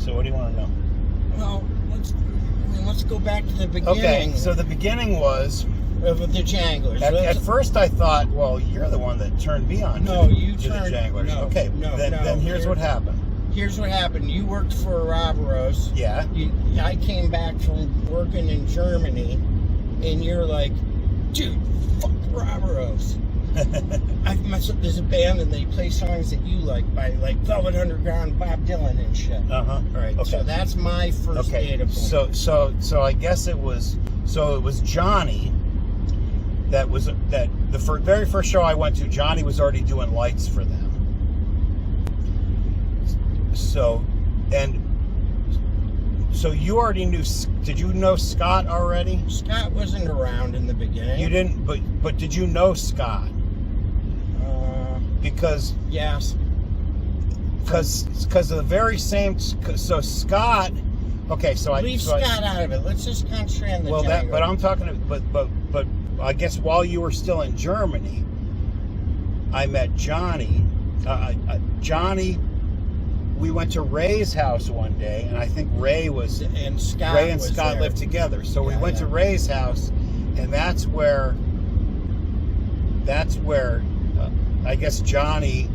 So what do you want to know? Well, let's go back to the beginning. Okay, so the beginning was of the Janglers. At first, I thought, well, you're the one that turned me on. No, to you the turned. Janglers. No, okay, no, then here's what happened. Here's what happened. You worked for Oroboros. Yeah. I came back from working in Germany, and you're like, dude, fuck Oroboros. There's a band and they play songs that you like by like Velvet Underground, Bob Dylan and shit. All right. Okay. So that's my first data point. So I guess it was Johnny. That was the very first show I went to. Johnny was already doing lights for them. So you already knew. Did you know Scott already? Scott wasn't around in the beginning. You didn't, but did you know Scott? Because yes, because of the very same. So Scott. Okay, so leave Scott out of it. Let's just concentrate on the. Well, Janglers. but I'm talking. But I guess while you were still in Germany, I met Johnny. Johnny. We went to Ray's house one day, and I think Ray and Scott lived together. So we went to Ray's house, and that's where I guess Johnny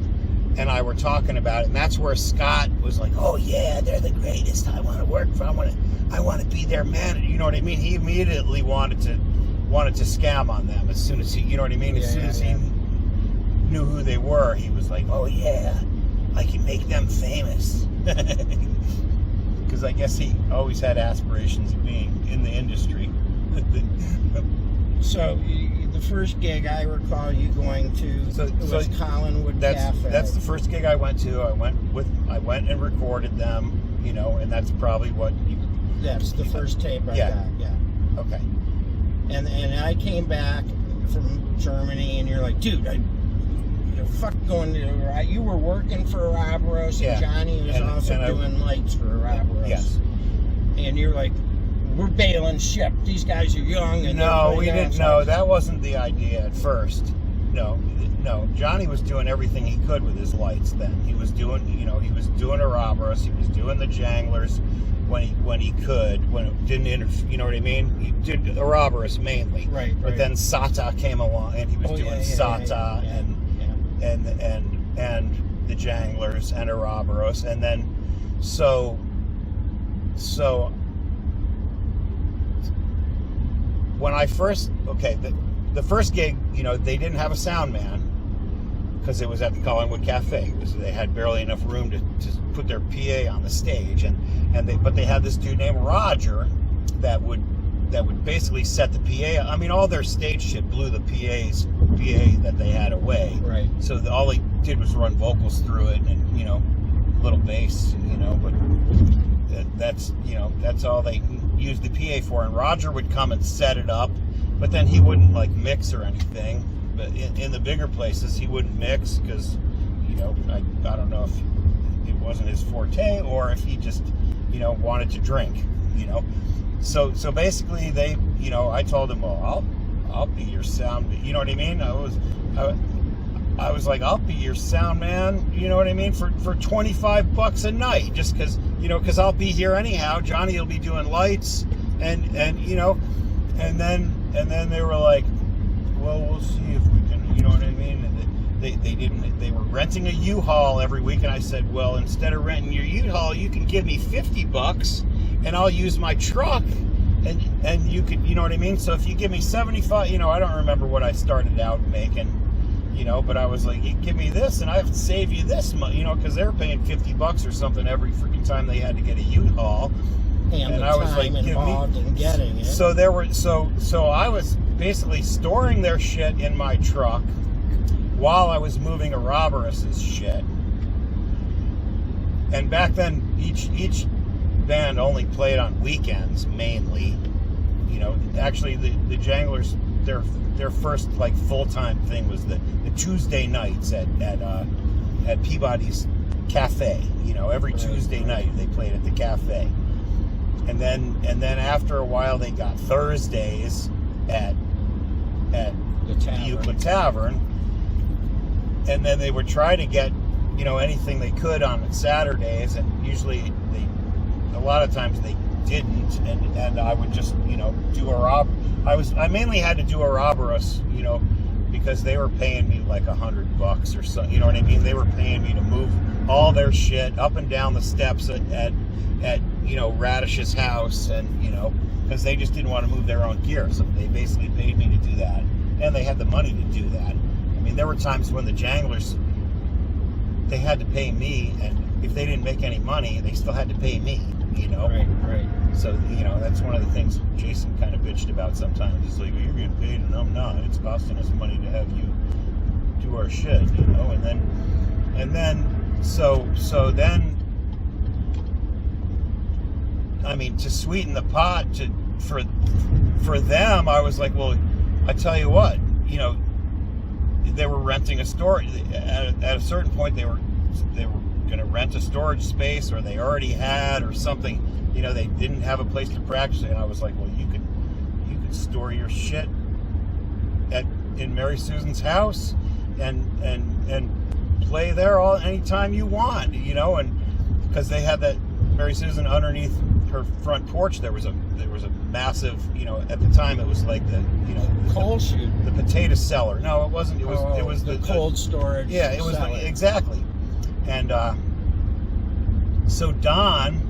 and I were talking about it, and that's where Scott was like, "Oh yeah, they're the greatest. I want to work for. I want to be their manager." You know what I mean? He immediately wanted to scam on them as soon as he, you know what I mean? As soon as he knew who they were, he was like, "Oh yeah, I can make them famous." Because I guess he always had aspirations of being in the industry. So the first gig I recall you going to was Collinwood Cafe. That's the first gig I went to. I went and recorded them, you know, and that's probably what you. That's the first tape I got. Yeah. Okay. And I came back from Germany, and you're like, dude, fuck going to. You were working for Oroboros, and Johnny was also doing lights for Oroboros. Yes. And you're like, we're bailing ship. These guys are young. And no, we didn't. No, that wasn't the idea at first. No. Johnny was doing everything he could with his lights. Then he was doing, he was doing Oroboros. He was doing the Janglers when he could. When it didn't interfere, you know what I mean? He did Oroboros mainly. Right. But then Sata came along, and he was doing Sata and the Janglers and Oroboros, and then so. When I first, the first gig, they didn't have a sound man because it was at the Collinwood Cafe. They had barely enough room to put their PA on the stage, but they had this dude named Roger that would basically set the PA. I mean, all their stage shit blew the PA that they had away. Right. So all he did was run vocals through it and little bass, but that's all they used the PA for. And Roger would come and set it up, but then he wouldn't mix or anything. But in the bigger places, he wouldn't mix because I don't know if it wasn't his forte or if he just wanted to drink. So basically they I told him, well, I'll be your sound. You know what I mean? I was like, I'll be your sound man, you know what I mean, for $25 a night, just because I'll be here anyhow. Johnny will be doing lights, and then they were like, well, we'll see if we can, you know what I mean. And they were renting a U-Haul every week, and I said, well, instead of renting your U-Haul, you can give me $50, and I'll use my truck, and you could, you know what I mean. So if you give me 75, I don't remember what I started out making. But I was like, you give me this and I have to save you this money, because they were paying $50 or something every freaking time they had to get a U-Haul. And I was like, involved in getting it. So there were, so I was basically storing their shit in my truck while I was moving Oroboros' shit. And back then, each band only played on weekends mainly. Actually the Janglers, their first full-time thing was the Tuesday nights at Peabody's Cafe. Every Tuesday night they played at the cafe, and then after a while they got Thursdays at the Euclid Tavern, and then they would try to get anything they could on Saturdays, and usually a lot of times they didn't, and I would just, you know, do I mainly had to do Oroboros, you know, because they were paying me like $100 or so, you know what I mean? They were paying me to move all their shit up and down the steps at you know, Radish's house, and, you know, because they just didn't want to move their own gear, so they basically paid me to do that, and they had the money to do that. I mean, there were times when the Janglers, they had to pay me, and if they didn't make any money, they still had to pay me, you know? Right. So, you know, that's one of the things Jason kind of bitched about sometimes. He's like, well, you're getting paid and I'm not. It's costing us money to have you do our shit, you know? And then, so then, I mean, to sweeten the pot for them, I was like, well, I tell you what, you know, they were renting a storage, at a certain point they were going to rent a storage space, or they already had, or something. You know, they didn't have a place to practice, and I was like, well, you could store your shit in Mary Susan's house and play there anytime you want, you know. And because they had that Mary Susan underneath her front porch, there was a massive, you know, at the time it was like the, you know, coal chute, the potato cellar. No, it wasn't. It was the cold storage. Yeah, it was cellar. Exactly. And so Don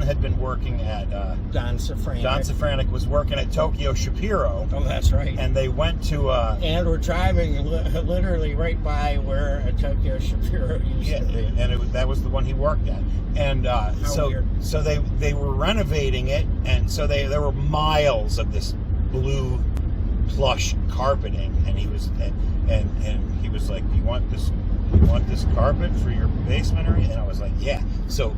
had been working at Don Safranek. Don Safranek was working at Tokyo Shapiro. Oh, that's right. And they went to and we're driving literally right by where a Tokyo Shapiro used to be. And that was the one he worked at. And so they were renovating it, and so there were miles of this blue plush carpeting, and he was like, you want this carpet for your basement area? And I was like, yeah. So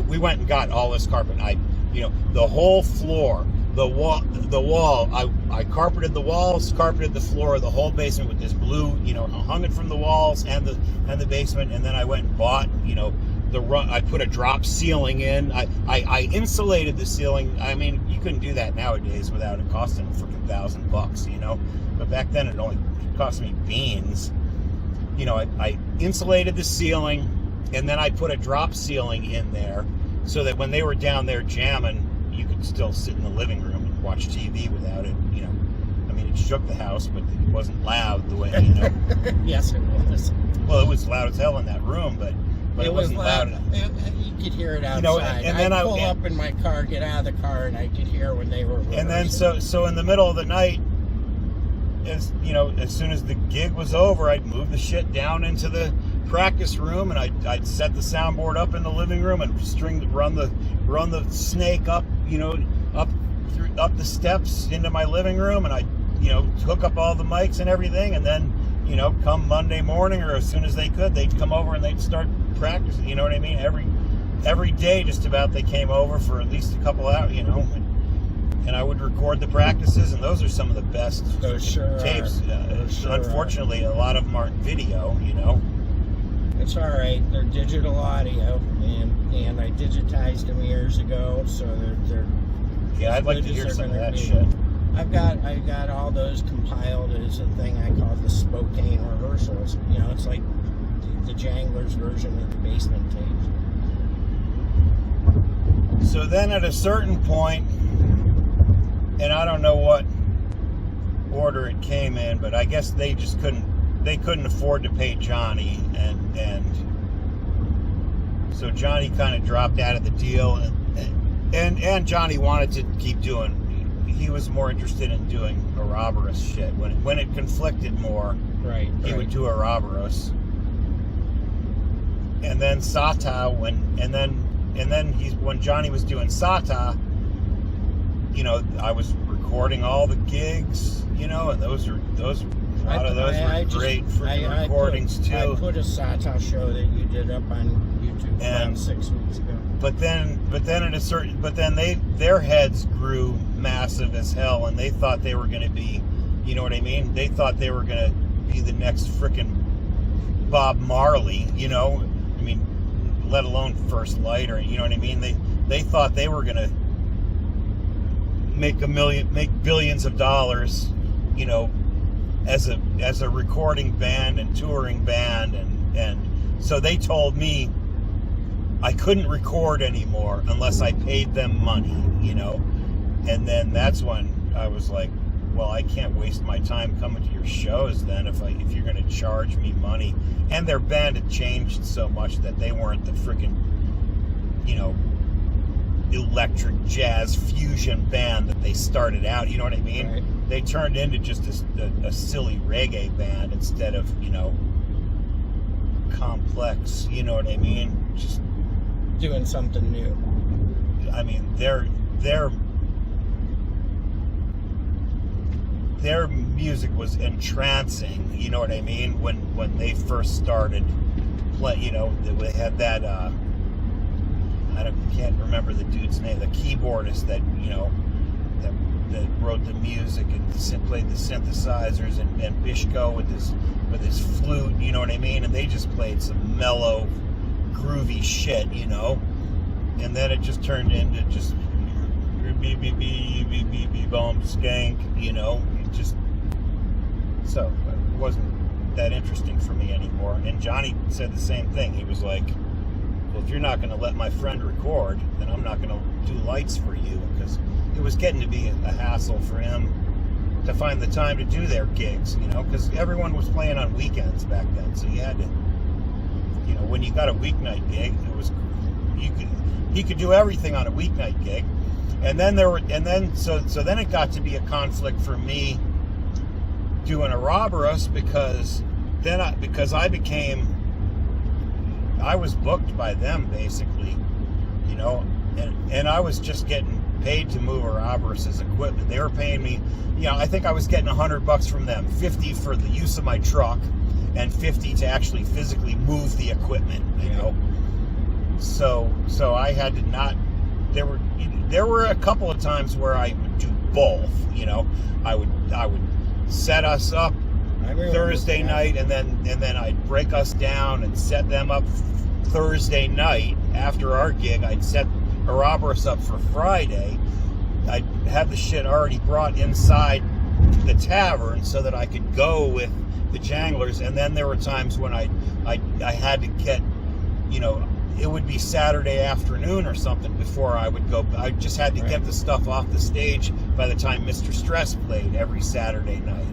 we went and got all this carpet. The whole floor, the wall. I carpeted the walls, carpeted the floor, the whole basement with this blue. You know, hung it from the walls and the basement. And then I went and bought, you know, I put a drop ceiling in. I insulated the ceiling. I mean, you couldn't do that nowadays without it costing a freaking $1,000, you know. But back then it only cost me beans. You know, I insulated the ceiling, and then I put a drop ceiling in there so that when they were down there jamming, you could still sit in the living room and watch TV without it, you know. I mean, it shook the house, but it wasn't loud the way, you know. Yes, it was. Well, it was loud as hell in that room, but it wasn't loud enough. You could hear it outside. You know, and then I'd pull up in my car, get out of the car, and I could hear when they were rehearsing. And then so in the middle of the night, as soon as the gig was over, I'd move the shit down into the practice room, and I'd set the soundboard up in the living room and run the snake up, you know, up the steps into my living room, and I'd, you know, hook up all the mics and everything, and then, you know, come Monday morning, or as soon as they could, they'd come over and they'd start practicing. You know what I mean? Every day, just about, they came over for at least a couple hours, you know. And I would record the practices, and those are some of the best tapes. Unfortunately, a lot of them aren't video, you know. It's all right. They're digital audio, and I digitized them years ago, so they're. Yeah, I'd like to hear some of that shit. I've got all those compiled as a thing I call the Spokane Rehearsals. You know, it's like the Janglers version of the basement tapes. So then at a certain point, and I don't know what order it came in, but I guess they just couldn't afford to pay Johnny, and so Johnny kind of dropped out of the deal, and Johnny wanted to keep doing. He was more interested in doing Oroboros shit. When it conflicted more, he would do Oroboros. And then Sata, when Johnny was doing Sata, you know, I was recording all the gigs, you know, and a lot of those were great recordings too. I put a Sata show that you did up on YouTube about 6 weeks ago. But then their heads grew massive as hell, and they thought they were going to be, you know what I mean? They thought they were going to be the next frickin' Bob Marley, you know? I mean, let alone First Light, or, you know what I mean? They thought they were going to make billions of dollars, you know, as a recording band and touring band, and so they told me, I couldn't record anymore unless I paid them money, you know. And then that's when I was like, well, I can't waste my time coming to your shows then if you're going to charge me money. And their band had changed so much that they weren't the freaking, you know, electric jazz fusion band that they started out, you know what I mean? Right. They turned into just a silly reggae band instead of, you know, complex, you know what I mean? Just doing something new. I mean, their music was entrancing, you know what I mean? When they first started play, you know, they had that can't remember the dude's name, the keyboardist that, you know, that wrote the music and played the synthesizers, and Bishko with his flute, you know what I mean? And they just played some mellow, groovy shit, you know. And then it just turned into just bomb skank, you know. It just, so it wasn't that interesting for me anymore. And Johnny said the same thing. He was like, well, if you're not going to let my friend record, then I'm not going to do lights for you, because it was getting to be a hassle for him to find the time to do their gigs, you know, because everyone was playing on weekends back then, so you had to, you know, when you got a weeknight gig, it was, he could do everything on a weeknight gig, and then so then it got to be a conflict for me doing Oroboros, because I was booked by them basically, you know, and I was just getting paid to move Oroboros' equipment. They were paying me, you know, I think I was getting $100 from them, 50 for the use of my truck, and 50 to actually physically move the equipment, you know. So I had to not. There were a couple of times where I would do both, you know. I would set us up Thursday night, and then I'd break us down and set them up Thursday night after our gig. I'd set Oroboros up for Friday. I'd have the shit already brought inside the tavern so that I could go with the Janglers. And then there were times when I had to get, you know, it would be Saturday afternoon or something before I would go. I just had to get the stuff off the stage by the time Mr. Stress played every Saturday night.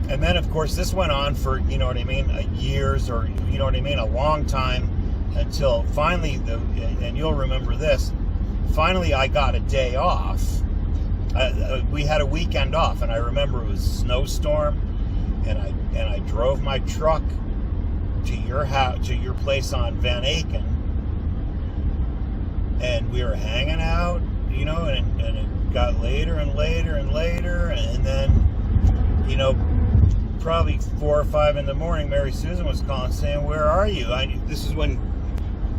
And then, of course, this went on for, you know what I mean, years, or, you know what I mean, a long time, until finally, and you'll remember this, finally I got a day off. We had a weekend off, and I remember it was a snowstorm, and I drove my truck to your house, to your place on Van Aken, and we were hanging out, you know, and it got later and later and later, and then, you know, probably 4 or 5 in the morning, Mary Susan was calling saying, where are you? This is when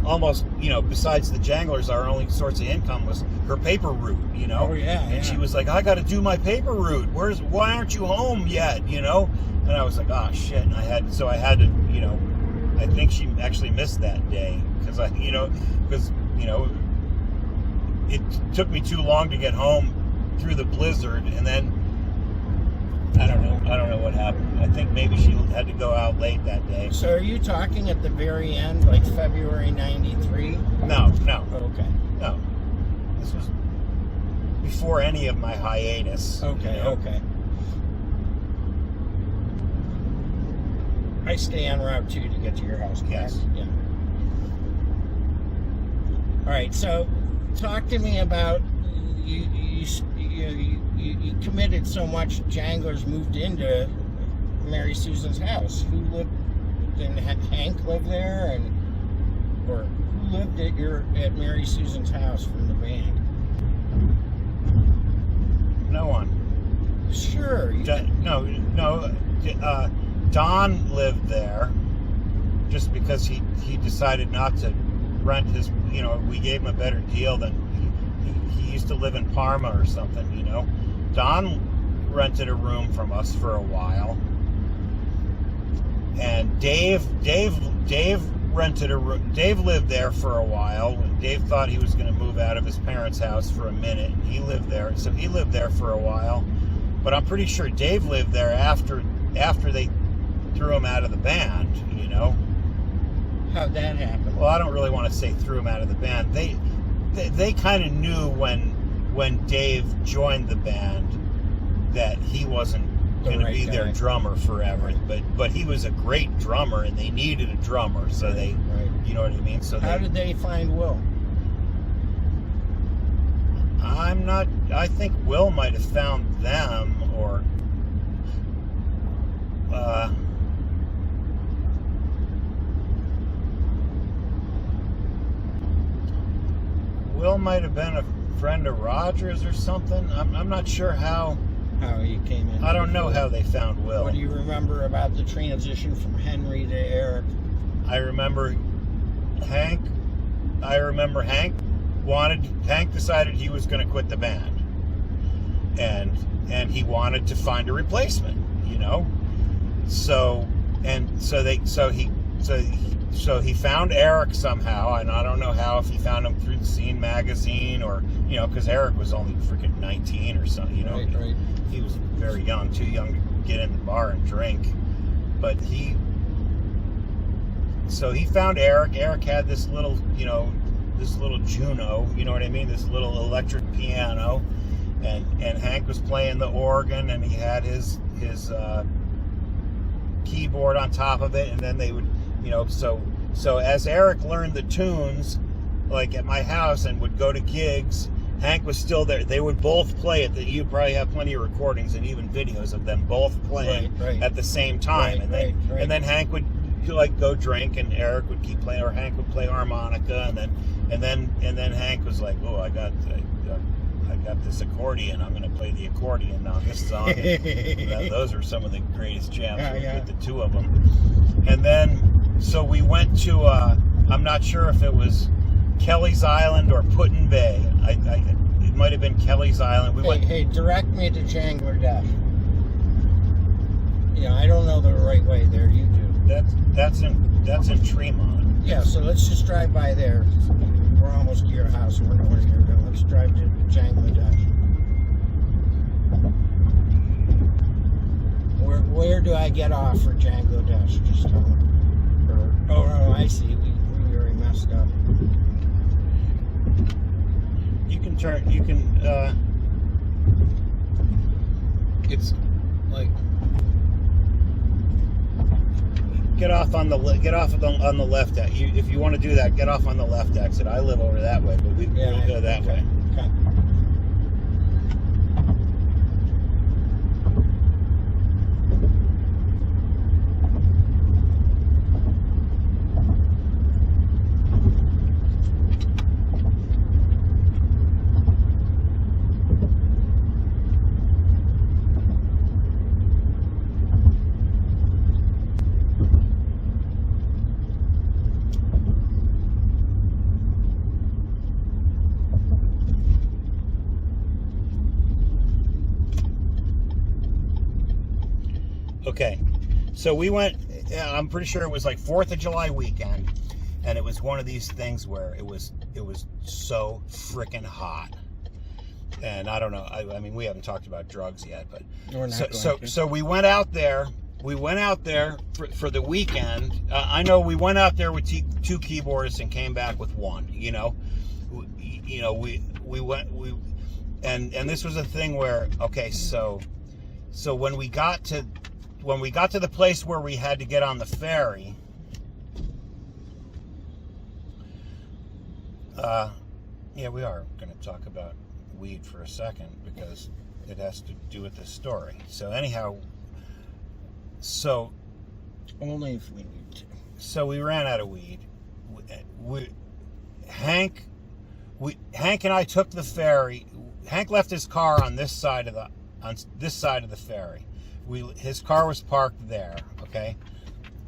almost, you know, besides the Janglers, our only source of income was her paper route, you know. Oh, yeah. And she was like, I got to do my paper route. Why aren't you home yet, you know? And I was like, oh, shit. And I had to, you know, I think she actually missed that day, because it took me too long to get home through the blizzard, and then I don't know what happened. I think maybe she had to go out late that day. So are you talking at the very end, like February '93? No. Okay. No. This was before any of my hiatus. Okay, you know? okay. I stay on Route 2 to get to your house, correct? Yes. Yeah. All right, so talk to me about you committed so much. Janglers moved into Mary Susan's house. Who lived? Did Hank live there, or who lived at Mary Susan's house from the band? No one. Sure. No. Don lived there just because he decided not to rent his. You know, we gave him a better deal than he used to live in Parma or something. You know, Don rented a room from us for a while, and Dave rented a room. Dave lived there for a while. Dave thought he was going to move out of his parents' house for a minute, and he lived there. So he lived there for a while, but I'm pretty sure Dave lived there after they threw him out of the band, you know. How'd that happen? Well, I don't really want to say threw him out of the band. They kind of knew when Dave joined the band that he wasn't going to be their drummer forever. But he was a great drummer, and they needed a drummer, so they, you know what I mean. So how did they find Will? I think Will might have found them, or Will might have been a friend of Roger's or something. I'm not sure how he came in. I don't know how they found Will. What do you remember about the transition from Henry to Eric? I remember Hank decided he was going to quit the band, and he wanted to find a replacement, you know. So he found Eric somehow, and I don't know how, if he found him through the Scene magazine, or, you know, because Eric was only freaking 19 or something, you know. Right. He was very young, too young to get in the bar and drink. But he found Eric. Eric had this little, you know, this little Juno, you know what I mean, this little electric piano, and Hank was playing the organ, and he had his keyboard on top of it, and then they would, you know, so as Eric learned the tunes, like at my house, and would go to gigs, Hank was still there. They would both play it. You probably have plenty of recordings and even videos of them both playing at the same time, and then Hank would like go drink, and Eric would keep playing, or Hank would play harmonica, and then Hank was like, oh, I got this accordion, I'm going to play the accordion on this song. Those are some of the greatest jams with the two of them. And then, so we went to, I'm not sure if it was Kelly's Island or Put-in Bay. It might have been Kelly's Island. Hey, direct me to Jangler Dash. Yeah, I don't know the right way there. You do. That's in Tremont. Yeah, so let's just drive by there. We're almost to your house, and we're nowhere near there. Let's drive to Jangler Dash. Where do I get off for Jangler Dash? Just tell me. Oh no, I see. We already messed up. It's like, get off on the left. If you want to do that, get off on the left exit. I live over that way, but we'll go that way. Okay. Okay, so we went, I'm pretty sure it was like 4th of July weekend, and it was one of these things where it was so freaking hot. And I don't know, I mean, we haven't talked about drugs yet, but We're not so we went out there. We went out there for the weekend. I know we went out there with 2 keyboardists and came back with 1. You know, we went, and this was a thing where, okay, so when we got to the place where we had to get on the ferry, yeah, we are going to talk about weed for a second because it has to do with this story. So anyhow, only if we need to. So we ran out of weed. Hank and I took the ferry. Hank left his car on this side of the ferry. His car was parked there. Okay,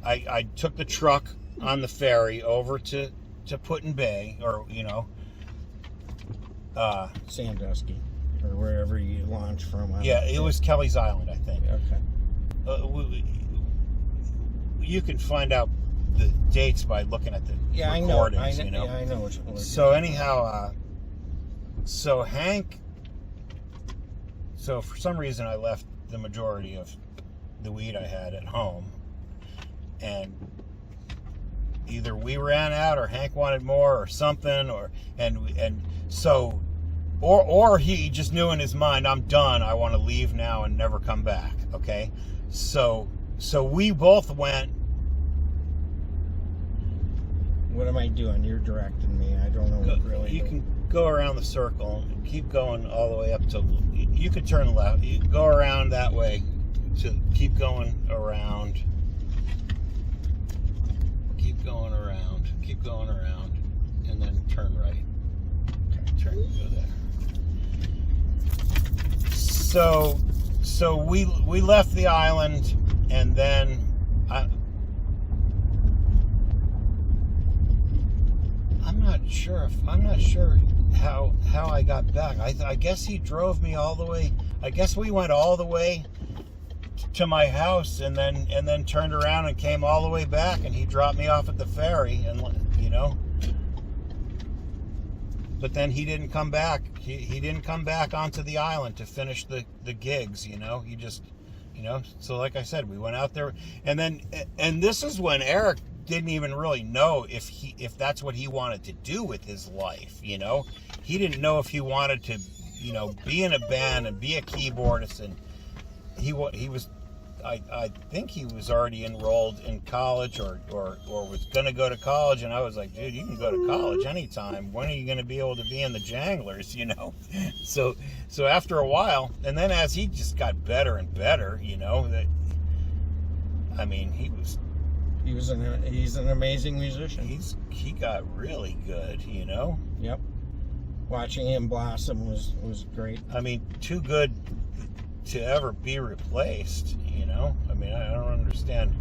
I took the truck on the ferry over to Put-in Bay, or Sandusky, or wherever you launch from. Yeah, it was Kelly's Island, I think. Okay. You can find out the dates by looking at the recordings. I know. Yeah, I know. So anyhow, so Hank. So for some reason, I left the majority of the weed I had at home, and either we ran out or Hank wanted more or something, or he just knew in his mind, I'm done, I want to leave now and never come back. Okay, so we both went. What am I doing? You're directing me. I don't know what really. You can go around the circle and keep going all the way up to. You could turn left. You go around that way to keep going around. Keep going around. Keep going around, and then turn right. Okay, go there. So we left the island, and then I'm not sure how I got back. I guess he drove me all the way. I guess we went all the way to my house, and then turned around and came all the way back, and he dropped me off at the ferry, and But then he didn't come back. He didn't come back onto the island to finish the gigs. He just, So like I said, we went out there, and this is when Eric didn't even really know if that's what he wanted to do with his life. He didn't know if he wanted to, be in a band and be a keyboardist, and he was. I think he was already enrolled in college or was going to go to college, and I was like, dude, you can go to college anytime. When are you going to be able to be in the Janglers, So after a while, and then as he just got better and better, he's an amazing musician. He got really good, Yep. Watching him blossom was great. Too good to ever be replaced, I don't understand.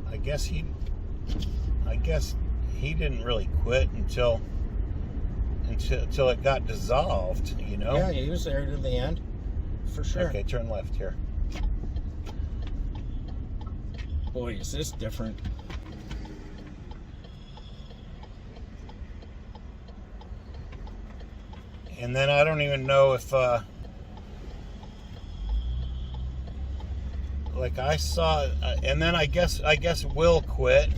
I guess he didn't really quit until it got dissolved, Yeah, he was there to the end, for sure. Okay, turn left here. Boy, is this different. And then I don't even know if, I saw, and then I guess Will quit.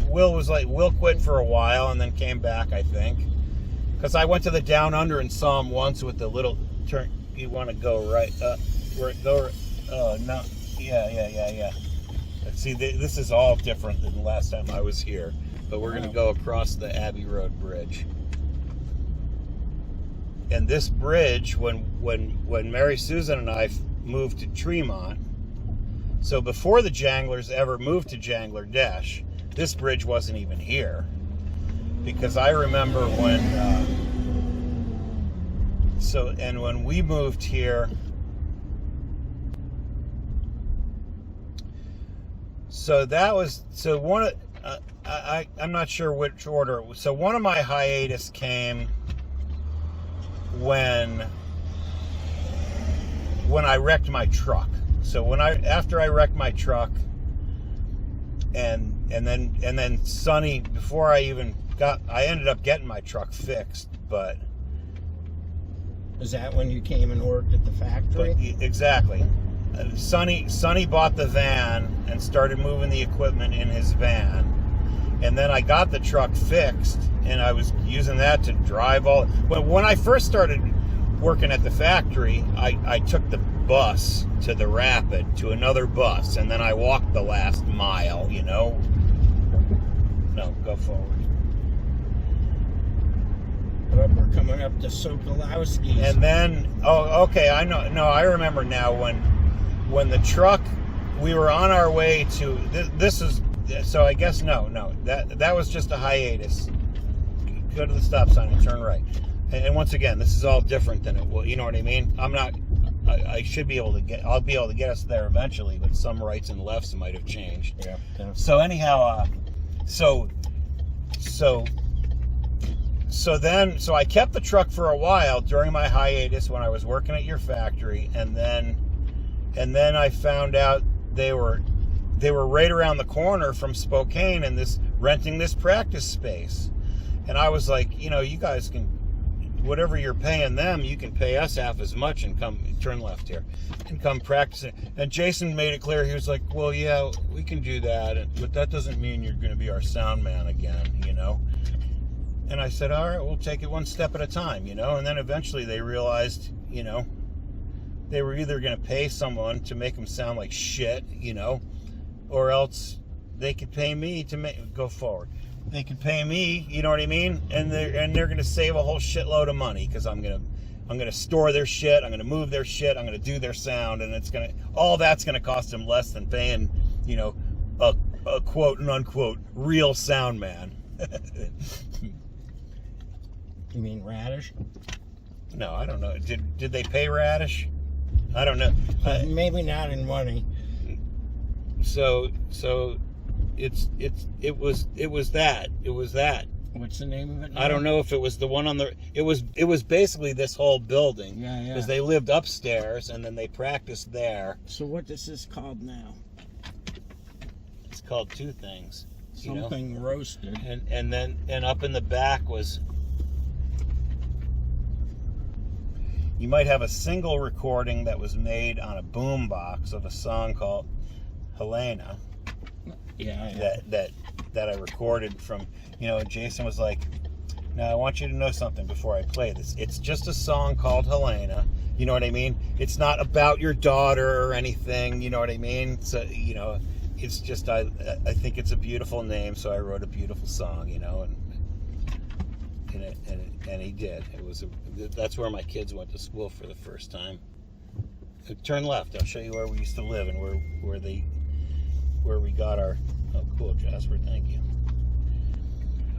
Will quit for a while and then came back, I think. Because I went to the Down Under and saw him once with the little turn. You want to go right up, oh, no, yeah. See, this is all different than the last time I was here. But we're going to go across the Abbey Road Bridge. And this bridge, when Mary Susan and I moved to Tremont, so before the Janglers ever moved to Jangler Dash, this bridge wasn't even here. Because I remember when we moved here, I'm not sure which order it was. So one of my hiatus came when I wrecked my truck. So after I wrecked my truck, and then Sonny, before I ended up getting my truck fixed, but was that when you came and worked at the factory? Exactly. Sonny bought the van and started moving the equipment in his van. And then I got the truck fixed, and I was using that to drive all. When I first started working at the factory, I took the bus to the Rapid, to another bus, and then I walked the last mile, No, go forward. We're coming up to Sokolowski's. And then, okay, I know. No, I remember now when the truck, we were on our way to, this is, so I guess no, that was just a hiatus. Go to the stop sign and turn right. And once again, this is all different than it will. You know what I mean? I should be able to I'll be able to get us there eventually, but some rights and lefts might have changed. Yeah. So anyhow, so I kept the truck for a while during my hiatus when I was working at your factory, and then I found out they were right around the corner from Spokane and renting this practice space. And I was like, you guys can, whatever you're paying them, you can pay us half as much and come turn left here and come practice it. And Jason made it clear. He was like, well, yeah, we can do that, but that doesn't mean you're going to be our sound man again, you know. And I said, all right, we'll take it one step at a time, you know. And then eventually they realized, you know, they were either going to pay someone to make them sound like shit, you know, or else they could pay me to go forward. They could pay me, you know what I mean, and they're going to save a whole shitload of money because I'm gonna store their shit, I'm gonna move their shit, I'm gonna do their sound, and all that's gonna cost them less than paying, you know, a quote and unquote real sound man. You mean Radish? No, I don't know. Did they pay Radish? I don't know. Maybe not in money. So it was that. What's the name of it now? I don't know if it was the one on the. It was basically this whole building. Yeah. Because they lived upstairs and then they practiced there. So what is this called now? It's called two things. Something roasted. And up in the back was. You might have a single recording that was made on a boom box of a song called Helena. Yeah. That I recorded from, you know, Jason was like, now I want you to know something before I play this. It's just a song called Helena. You know what I mean? It's not about your daughter or anything, you know what I mean? So, you know, it's just, I think it's a beautiful name, so I wrote a beautiful song, you know, and he did. That's where my kids went to school for the first time. Turn left. I'll show you where we used to live and where we got our. Oh, cool, Jasper. Thank you.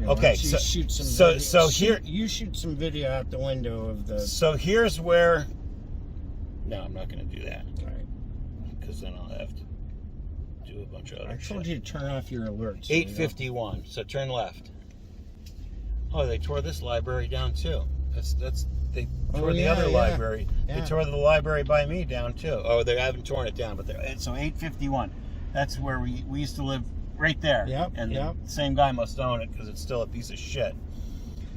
Okay, so here you shoot some video out the window of the. So here's where. No, I'm not going to do that. All right. Because then I'll have to do a bunch of other. I told you to turn off your alerts. 8:51. So turn left. Oh, they tore this library down too. They tore the other library. Yeah. They tore the library by me down too. Oh, they haven't torn it down, but so 8:51. That's where we used to live, right there. Yep. And the same guy must own it because it's still a piece of shit.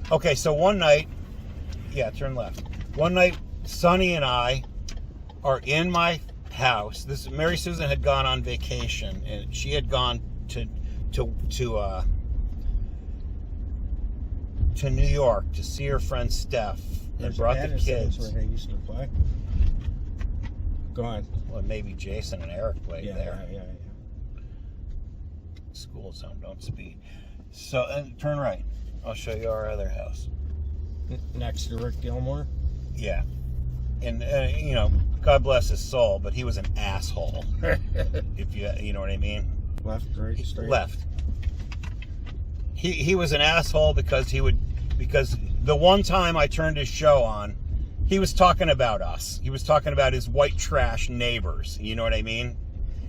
Okay, so one night, turn left. One night, Sonny and I are in my house. Mary Susan had gone on vacation, and she had gone to New York to see her friend Steph and brought the kids. Where they used to play. Go on. Well, maybe Jason and Eric played there. Yeah. School zone, don't speed. So turn right. I'll show you our other house. Next to Rick Gilmore? Yeah. And, you know, God bless his soul, but he was an asshole. If you know what I mean? Left, right, straight? Left. He was an asshole because the one time I turned his show on, he was talking about us. He was talking about his white trash neighbors. You know what I mean?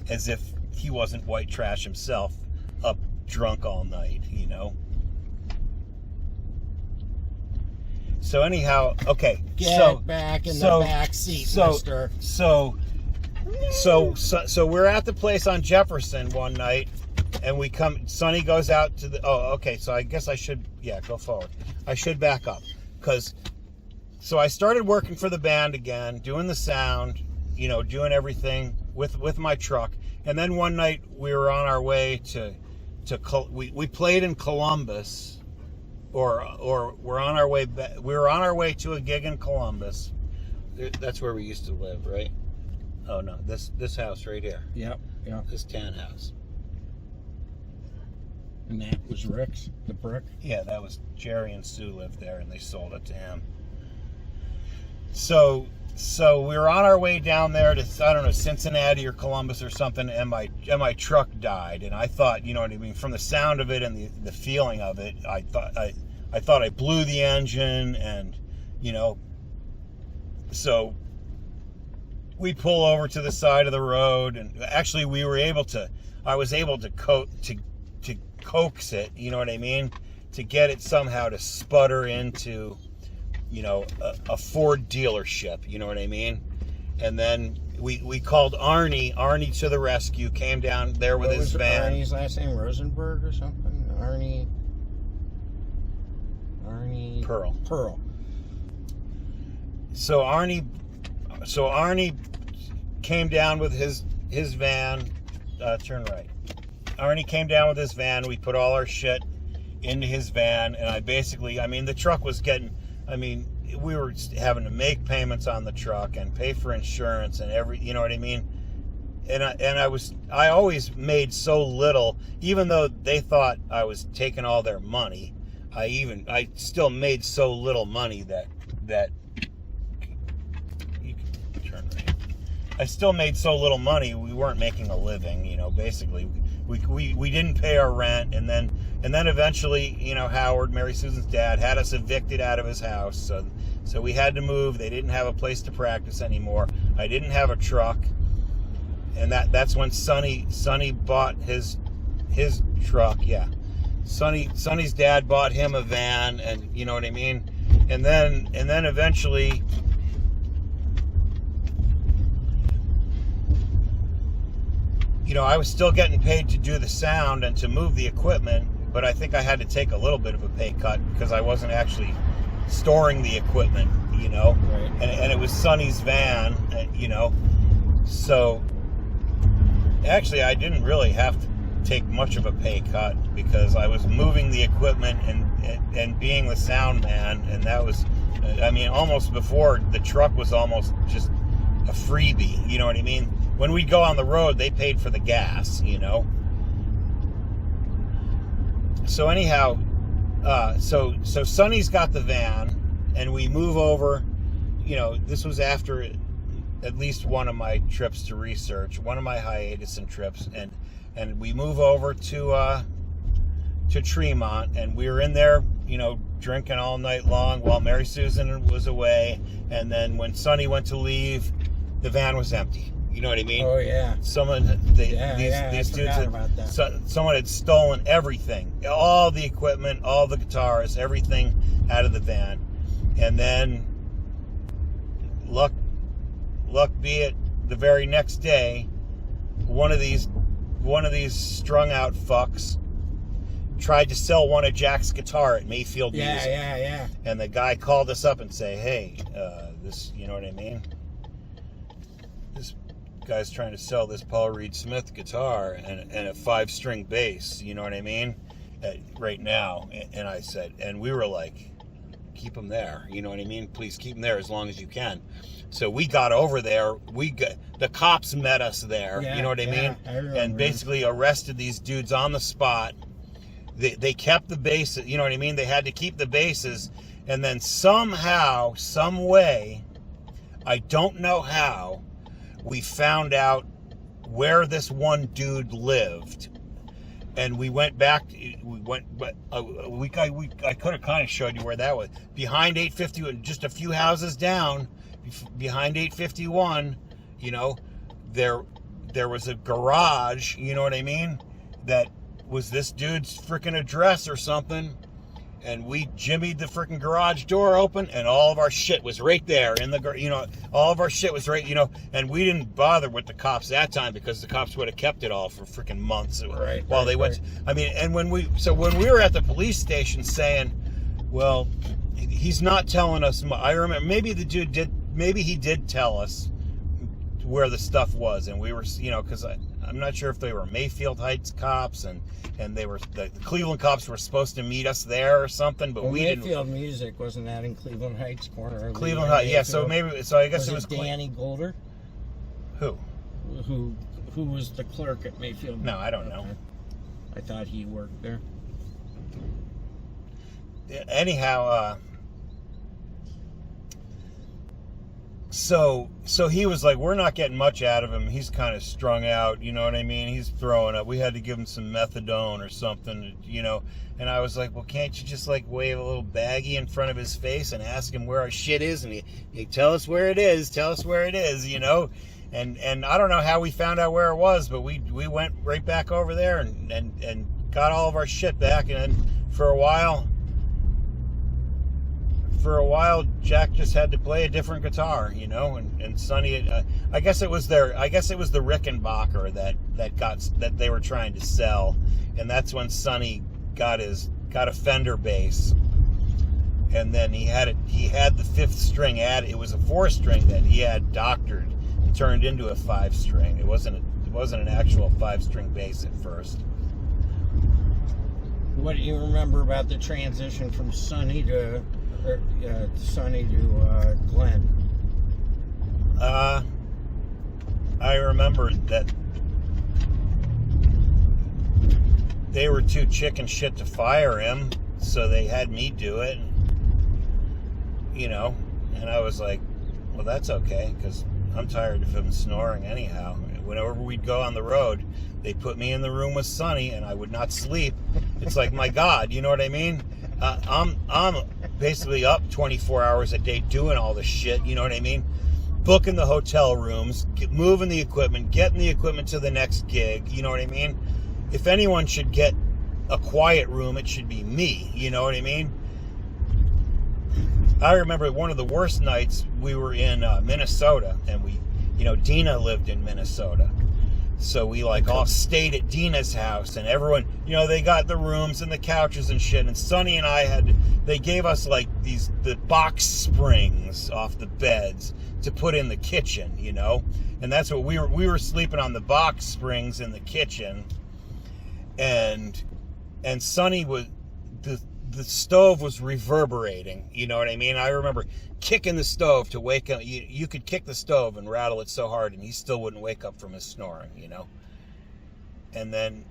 As if he wasn't white trash himself, up drunk all night, you know? So anyhow, okay. Get back in the back seat, mister. So we're at the place on Jefferson one night, and Sonny goes out to the, so I guess I should, go forward. I should back up, so I started working for the band again, doing the sound, you know, doing everything with my truck. And then one night we were on our way we played in Columbus, or we're on our way back. We were on our way to a gig in Columbus. That's where we used to live, right? Oh no, this house right here. Yep. This tan house. And that was Rick's, the brick? Yeah, that was Jerry and Sue lived there, and they sold it to him. So we were on our way down there to, I don't know, Cincinnati or Columbus or something, and my truck died. And I thought, you know what I mean, from the sound of it and the feeling of it, I thought I blew the engine, and, you know, so we pull over to the side of the road, and actually I was able to coax it, you know what I mean, to get it somehow to sputter into, you know, a Ford dealership, you know what I mean? And then we called Arnie to the rescue, came down there with his van. Arnie's last name, Rosenberg or something? Arnie Pearl. So Arnie came down with his van. Turn right. Arnie came down with his van. We put all our shit into his van, and the truck was getting, we were having to make payments on the truck and pay for insurance and you know what I mean? And I always made so little, even though they thought I was taking all their money. I still made so little money that you can turn right. I still made so little money, we weren't making a living, basically. We didn't pay our rent, and then eventually, Howard, Mary Susan's dad, had us evicted out of his house, so we had to move. They didn't have a place to practice anymore. I didn't have a truck, and that's when Sonny bought his truck. Yeah, Sonny's dad bought him a van, and you know what I mean. And then eventually, I was still getting paid to do the sound and to move the equipment, but I think I had to take a little bit of a pay cut because I wasn't actually storing the equipment, Right. And it was Sonny's van, so actually I didn't really have to take much of a pay cut because I was moving the equipment and being the sound man, and that was, almost before the truck was almost just a freebie, you know what I mean? When we'd go on the road, they paid for the gas, So anyhow, so Sonny's got the van, and we move over. This was after at least one of my trips to research, one of my hiatus and trips, and we move over to Tremont, and we were in there, drinking all night long while Mary Susan was away, and then when Sonny went to leave, the van was empty. You know what I mean? Oh yeah. These dudes someone had stolen everything, all the equipment, all the guitars, everything out of the van, and then luck be it, the very next day, one of these strung out fucks tried to sell one of Jack's guitar at Mayfield Music. Yeah. And the guy called us up and say, hey, this, you know what I mean? This guy's trying to sell this Paul Reed Smith guitar and a 5-string bass, you know what I mean? Right now. And I said, and we were like, keep them there, you know what I mean? Please keep them there as long as you can. So we got over there. The cops met us there, you know what I mean? And basically arrested these dudes on the spot. They kept the bases, you know what I mean? They had to keep the bases, and then somehow, some way, I don't know how, we found out where this one dude lived, and we went back. I could have kind of showed you where that was. Behind 850, just a few houses down, behind 851. There was a garage. You know what I mean? That was this dude's freaking address or something. And we jimmied the freaking garage door open, and all of our shit was right there in the, all of our shit was right, and we didn't bother with the cops that time because the cops would have kept it all for freaking months while they went. And when we were at the police station saying, well, he's not telling us. I remember maybe the dude did. Maybe he did tell us where the stuff was, and we were, because I'm not sure if they were Mayfield Heights cops, and they were the Cleveland cops were supposed to meet us there or something, but we didn't. Mayfield Music, wasn't that in Cleveland Heights corner? Cleveland Heights, yeah. So I guess it was Danny Golder. Who was the clerk at Mayfield? No, I don't know. I thought he worked there. Anyhow, So he was like, we're not getting much out of him. He's kind of strung out, you know what I mean? He's throwing up. We had to give him some methadone or something, And I was like, well, can't you just wave a little baggie in front of his face and ask him where our shit is? And he tell us where it is. Tell us where it is, And I don't know how we found out where it was, but we went right back over there and got all of our shit back. And then for a while, Jack just had to play a different guitar, and Sonny, I guess it was the Rickenbacker that they were trying to sell, and that's when Sonny got a Fender bass, and then he had the 5th string added. It was a 4-string that he had doctored and turned into a 5-string. It wasn't an actual 5-string bass at first. What do you remember about the transition from Sonny to Glenn? I remember that they were too chicken shit to fire him, so they had me do it, you know, and I was like, well, that's okay, because I'm tired of him snoring anyhow. Whenever we'd go on the road, they put me in the room with Sonny, and I would not sleep. It's like, my God, you know what I mean? I'm basically up 24 hours a day doing all this shit, you know what I mean? Booking the hotel rooms, moving the equipment, getting the equipment to the next gig, you know what I mean? If anyone should get a quiet room, it should be me, you know what I mean? I remember one of the worst nights, we were in Minnesota, and Dina lived in Minnesota. So we all stayed at Dina's house, and everyone, they got the rooms and the couches and shit, and Sonny and I they gave us the box springs off the beds to put in the kitchen, and that's what we were sleeping on, the box springs in the kitchen, and Sonny was, the stove was reverberating, you know what I mean? I remember kicking the stove to wake up. You could kick the stove and rattle it so hard, and he still wouldn't wake up from his snoring, And then,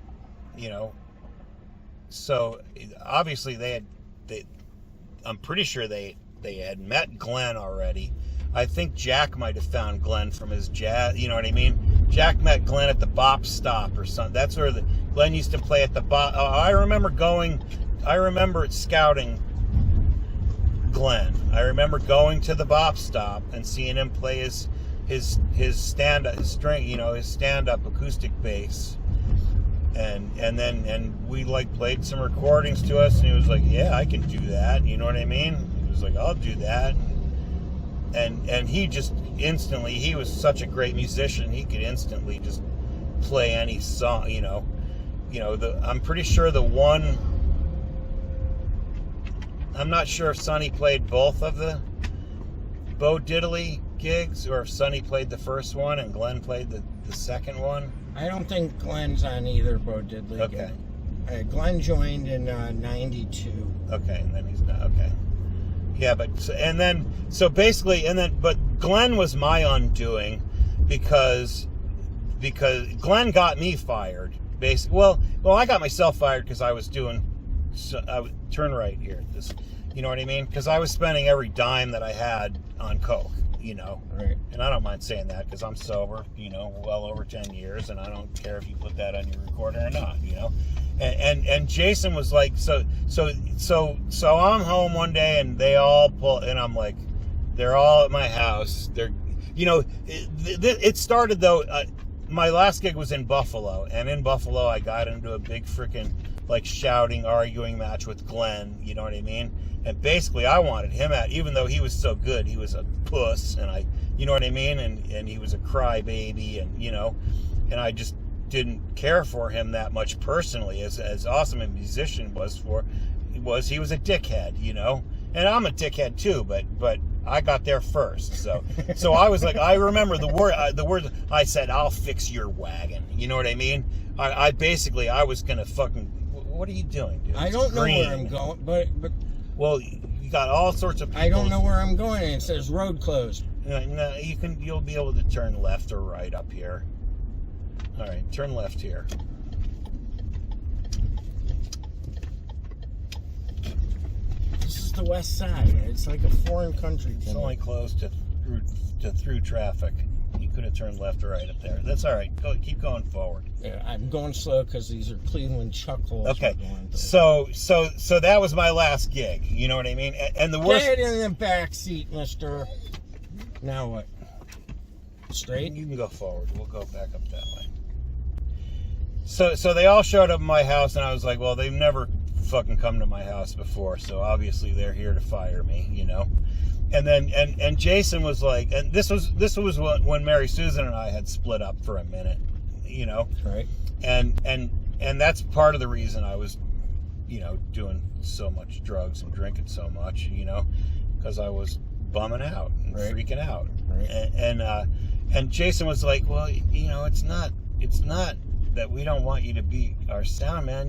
so obviously I'm pretty sure they had met Glenn already. I think Jack might have found Glenn from his jazz, you know what I mean? Jack met Glenn at the Bop Stop or something. That's where Glenn used to play at the Bop. I remember scouting Glenn. I remember going to the Bop Stop and seeing him play his stand-up, his stand-up acoustic bass. And we played some recordings to us, and he was like, yeah, I can do that, you know what I mean? He was like, I'll do that. And he just instantly, he was such a great musician, he could instantly just play any song, I'm pretty sure I'm not sure if Sonny played both of the Bo Diddley gigs, or if Sonny played the first one and Glenn played the second one. I don't think Glenn's on either Bo Diddley gig. Glenn joined in 92. Okay, and then he's not, okay. Yeah, but Glenn was my undoing because Glenn got me fired. Basically, well, I got myself fired because I was doing. I would turn right here. This, you know what I mean? Because I was spending every dime that I had on coke. Right. And I don't mind saying that because I'm sober. Well over 10 years, and I don't care if you put that on your recorder or not. And Jason was like, so I'm home one day, and they all pull, and I'm like, they're all at my house. They're, it started though. My last gig was in Buffalo, and in Buffalo I got into a big freaking shouting, arguing match with Glenn. You know what I mean? And basically I wanted him out, even though he was so good. He was a puss, and you know what I mean? And he was a crybaby, and and I just didn't care for him that much personally. As awesome a musician he was a dickhead, and I'm a dickhead too, but I got there first. So I was like, I remember the word I said, I'll fix your wagon. You know what I mean? I basically, I was gonna fucking, what are you doing, dude? I don't know where I'm going, but well, you got all sorts of people. I don't know where I'm going, and it says road closed. No, you'll be able to turn left or right up here. All right, turn left here. This is the west side. It's like a foreign country. It's only closed to through traffic. You could have turned left or right up there. That's all right. Keep going forward. Yeah, I'm going slow because these are Cleveland chuckles. Okay. So that was my last gig. You know what I mean? And the worst. Get in the back seat, mister. Now what? Straight? You can go forward. We'll go back up that way. So they all showed up at my house, and I was like, well, they've never fucking come to my house before, so obviously they're here to fire me, And then and Jason was like, and this was when Mary Susan and I had split up for a minute, Right. And that's part of the reason I was you know, doing so much drugs and drinking so much, you know, because I was bumming out and freaking out. Right. And Jason was like, well, you know, it's not that we don't want you to be our sound man.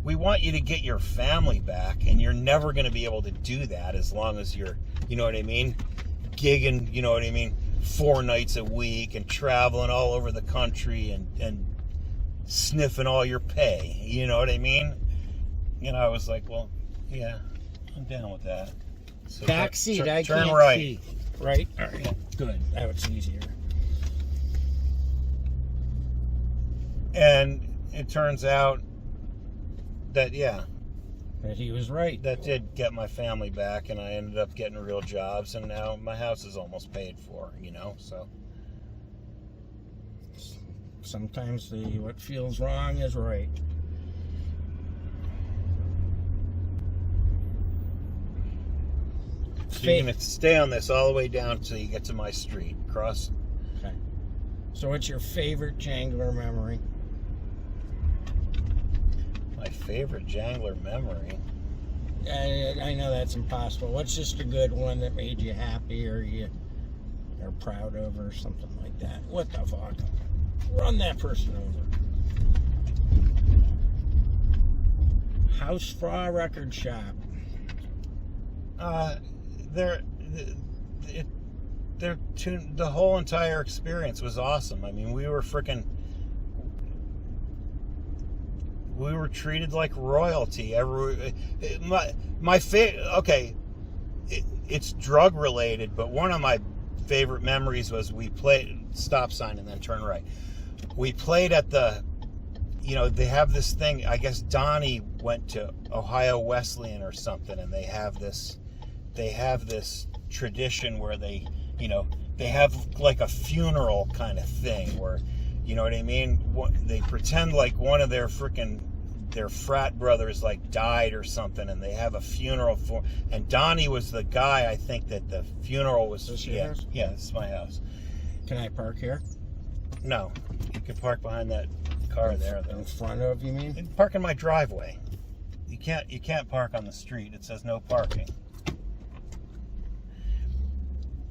We want you to get your family back, and you're never going to be able to do that as long as you're, you know what I mean, gigging, you know what I mean, 4 nights a week and traveling all over the country and sniffing all your pay, you know what I mean? And I was like, well, yeah, I'm down with that. So Back seat, I turn can't right. see. Right? All right. Good. Now it's easier. And it turns out that, yeah, That he was right. that did get my family back, and I ended up getting real jobs, and now my house is almost paid for, you know, so. Sometimes what feels wrong is right. So you're going to stay on this all the way down till you get to my street. Cross. Okay. So what's your favorite Jangler memory? My favorite Jangler memory? I know that's impossible. What's just a good one that made you happy or you are proud of or something like that? What the fuck? Run that person over. House Fra Record Shop. The whole entire experience was awesome. I mean, we were treated like royalty. It's drug related, but one of my favorite memories was we played stop sign and then turn right. We played at the, you know, they have this thing, I guess Donnie went to Ohio Wesleyan or something, and they have this tradition where they, you know, they have like a funeral kind of thing where, you know what I mean? They pretend like one of their frat brothers like died or something, and they have a funeral for. And Donnie was the guy, I think, that the funeral was. Is this your house? Yeah, this is my house. Can I park here? No, you can park behind that car there. Though. In front of, you mean? You can park in my driveway. You can't park on the street. It says no parking.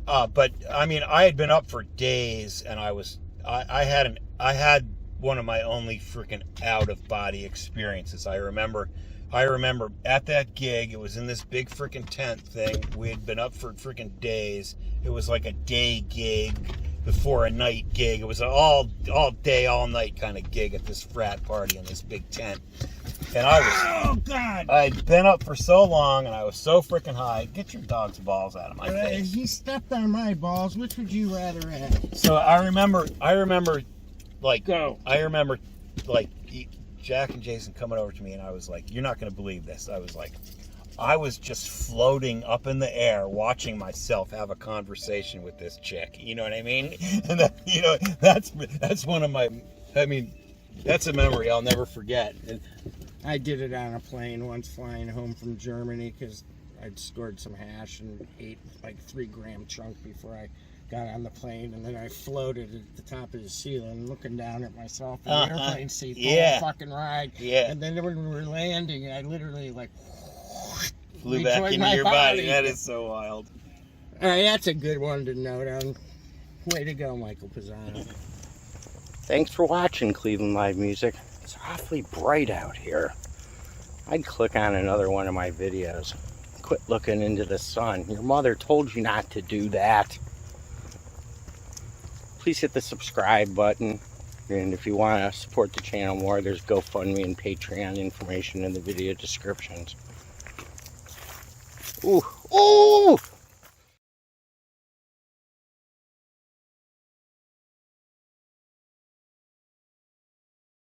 But I mean, I had been up for days, and I had one of my only freaking out of body experiences. I remember at that gig, it was in this big freaking tent thing. We had been up for freaking days. It was like a day gig before a night gig. It was an all day, all night kind of gig at this frat party in this big tent. And Oh God! I'd been up for so long, and I was so freaking high. Get your dog's balls out of my face. He stepped on my balls. Which would you rather have? So I remember, like, Go. I remember, like, Jack and Jason coming over to me, and I was like, "You're not going to believe this." I was just floating up in the air, watching myself have a conversation with this chick. You know what I mean? And that, you know, that's one of my. I mean, that's a memory I'll never forget. I did it on a plane once flying home from Germany because I'd scored some hash and ate like 3-gram chunk before I got on the plane, and then I floated at the top of the ceiling looking down at myself in the airplane seat the whole fucking ride. Yeah. And then when we were landing, I literally like flew back into your body. That is so wild. All right, that's a good one to note on. Way to go, Michael Pisano. Thanks for watching Cleveland Live Music. It's awfully bright out here. I'd click on another one of my videos. Quit looking into the sun. Your mother told you not to do that. Please hit the subscribe button. And if you want to support the channel more, there's GoFundMe and Patreon information in the video descriptions. Ooh, ooh!